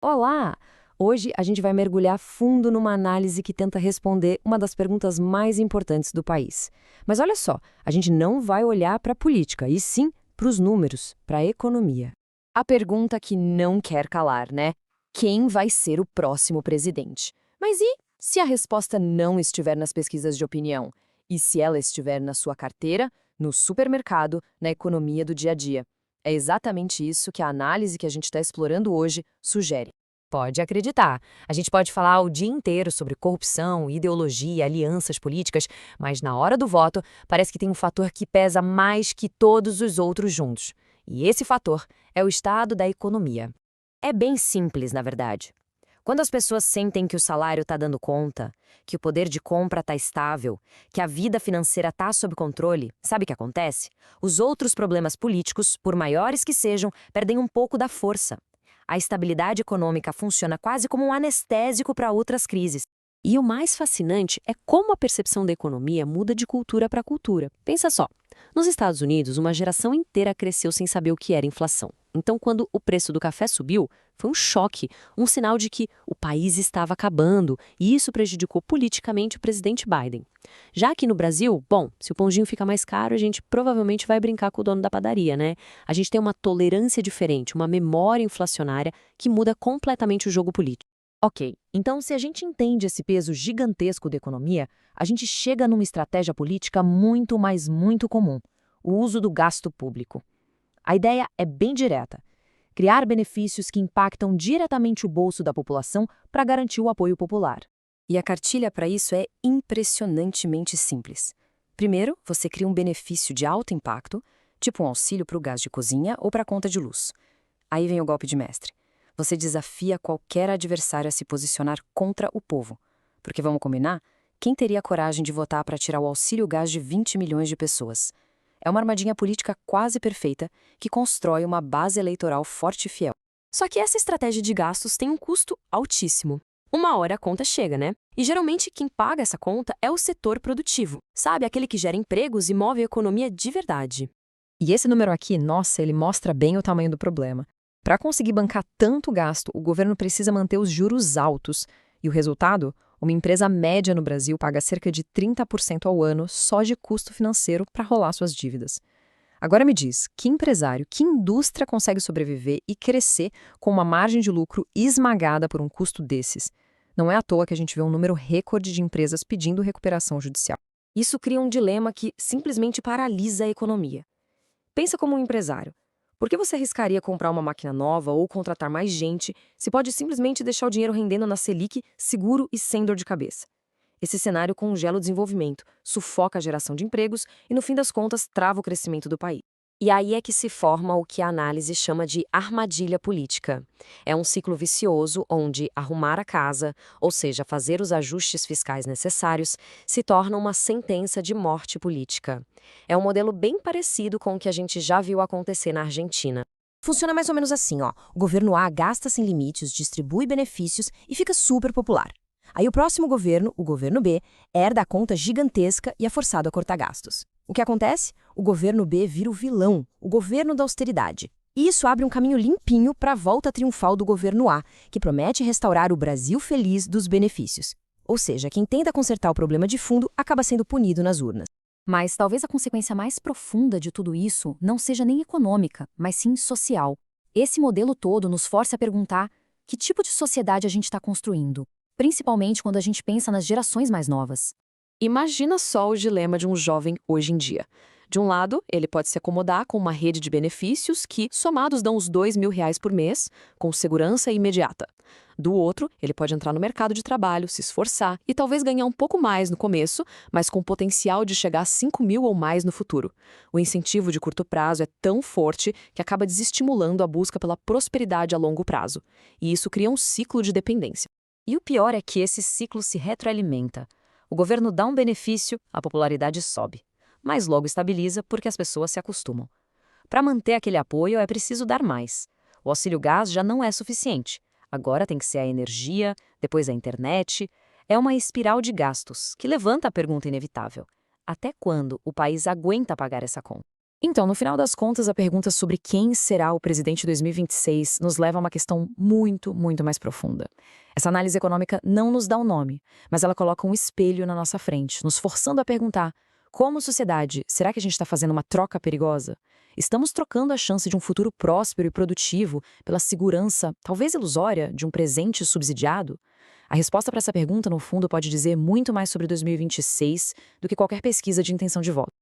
Olá! Hoje a gente vai mergulhar fundo numa análise que tenta responder uma das perguntas mais importantes do país. Mas olha só, a gente não vai olhar para a política, e sim para os números, para a economia. A pergunta que não quer calar, né? Quem vai ser o próximo presidente? Mas e se a resposta não estiver nas pesquisas de opinião? E se ela estiver na sua carteira, no supermercado, na economia do dia a dia? É exatamente isso que a análise que a gente está explorando hoje sugere. Pode acreditar. A gente pode falar o dia inteiro sobre corrupção, ideologia, alianças políticas, mas na hora do voto, parece que tem um fator que pesa mais que todos os outros juntos. E esse fator é o estado da economia. É bem simples, na verdade. Quando as pessoas sentem que o salário está dando conta, que o poder de compra está estável, que a vida financeira está sob controle, sabe o que acontece? Os outros problemas políticos, por maiores que sejam, perdem um pouco da força. A estabilidade econômica funciona quase como um anestésico para outras crises. E o mais fascinante é como a percepção da economia muda de cultura para cultura. Pensa só, nos Estados Unidos, uma geração inteira cresceu sem saber o que era inflação. Então, quando o preço do café subiu, foi um choque, um sinal de que o país estava acabando, e isso prejudicou politicamente o presidente Biden. Já aqui no Brasil, bom, se o pãozinho fica mais caro, a gente provavelmente vai brincar com o dono da padaria, né? A gente tem uma tolerância diferente, uma memória inflacionária que muda completamente o jogo político. Ok, então se a gente entende esse peso gigantesco da economia, a gente chega numa estratégia política muito, mas muito comum: o uso do gasto público. A ideia é bem direta: criar benefícios que impactam diretamente o bolso da população para garantir o apoio popular. E a cartilha para isso é impressionantemente simples. Primeiro, você cria um benefício de alto impacto, tipo um auxílio para o gás de cozinha ou para a conta de luz. Aí vem o golpe de mestre. Você desafia qualquer adversário a se posicionar contra o povo. Porque vamos combinar? Quem teria coragem de votar para tirar o auxílio gás de 20 milhões de pessoas? É uma armadilha política quase perfeita que constrói uma base eleitoral forte e fiel. Só que essa estratégia de gastos tem um custo altíssimo. Uma hora a conta chega, né? E geralmente quem paga essa conta é o setor produtivo. Sabe, aquele que gera empregos e move a economia de verdade. E esse número aqui, nossa, ele mostra bem o tamanho do problema. Para conseguir bancar tanto gasto, o governo precisa manter os juros altos. E o resultado? Uma empresa média no Brasil paga cerca de 30% ao ano só de custo financeiro para rolar suas dívidas. Agora me diz, que empresário, que indústria consegue sobreviver e crescer com uma margem de lucro esmagada por um custo desses? Não é à toa que a gente vê um número recorde de empresas pedindo recuperação judicial. Isso cria um dilema que simplesmente paralisa a economia. Pensa como um empresário. Por que você arriscaria comprar uma máquina nova ou contratar mais gente se pode simplesmente deixar o dinheiro rendendo na Selic seguro e sem dor de cabeça? Esse cenário congela o desenvolvimento, sufoca a geração de empregos e, no fim das contas, trava o crescimento do país. E aí é que se forma o que a análise chama de armadilha política. É um ciclo vicioso onde arrumar a casa, ou seja, fazer os ajustes fiscais necessários, se torna uma sentença de morte política. É um modelo bem parecido com o que a gente já viu acontecer na Argentina. Funciona mais ou menos assim, ó. O governo A gasta sem limites, distribui benefícios e fica super popular. Aí o próximo governo, o governo B, herda a conta gigantesca e é forçado a cortar gastos. O que acontece? O governo B vira o vilão, o governo da austeridade. E isso abre um caminho limpinho para a volta triunfal do governo A, que promete restaurar o Brasil feliz dos benefícios. Ou seja, quem tenta consertar o problema de fundo acaba sendo punido nas urnas. Mas talvez a consequência mais profunda de tudo isso não seja nem econômica, mas sim social. Esse modelo todo nos força a perguntar que tipo de sociedade a gente está construindo, principalmente quando a gente pensa nas gerações mais novas. Imagina só o dilema de um jovem hoje em dia. De um lado, ele pode se acomodar com uma rede de benefícios que, somados, dão uns R$ 2.000 por mês, com segurança imediata. Do outro, ele pode entrar no mercado de trabalho, se esforçar e talvez ganhar um pouco mais no começo, mas com potencial de chegar a 5.000 ou mais no futuro. O incentivo de curto prazo é tão forte que acaba desestimulando a busca pela prosperidade a longo prazo. E isso cria um ciclo de dependência. E o pior é que esse ciclo se retroalimenta. O governo dá um benefício, a popularidade sobe, mas logo estabiliza porque as pessoas se acostumam. Para manter aquele apoio é preciso dar mais. O auxílio gás já não é suficiente. Agora tem que ser a energia, depois a internet. É uma espiral de gastos que levanta a pergunta inevitável: até quando o país aguenta pagar essa conta? Então, no final das contas, a pergunta sobre quem será o presidente de 2026 nos leva a uma questão muito, muito mais profunda. Essa análise econômica não nos dá um nome, mas ela coloca um espelho na nossa frente, nos forçando a perguntar: como sociedade, será que a gente está fazendo uma troca perigosa? Estamos trocando a chance de um futuro próspero e produtivo pela segurança, talvez ilusória, de um presente subsidiado? A resposta para essa pergunta, no fundo, pode dizer muito mais sobre 2026 do que qualquer pesquisa de intenção de voto.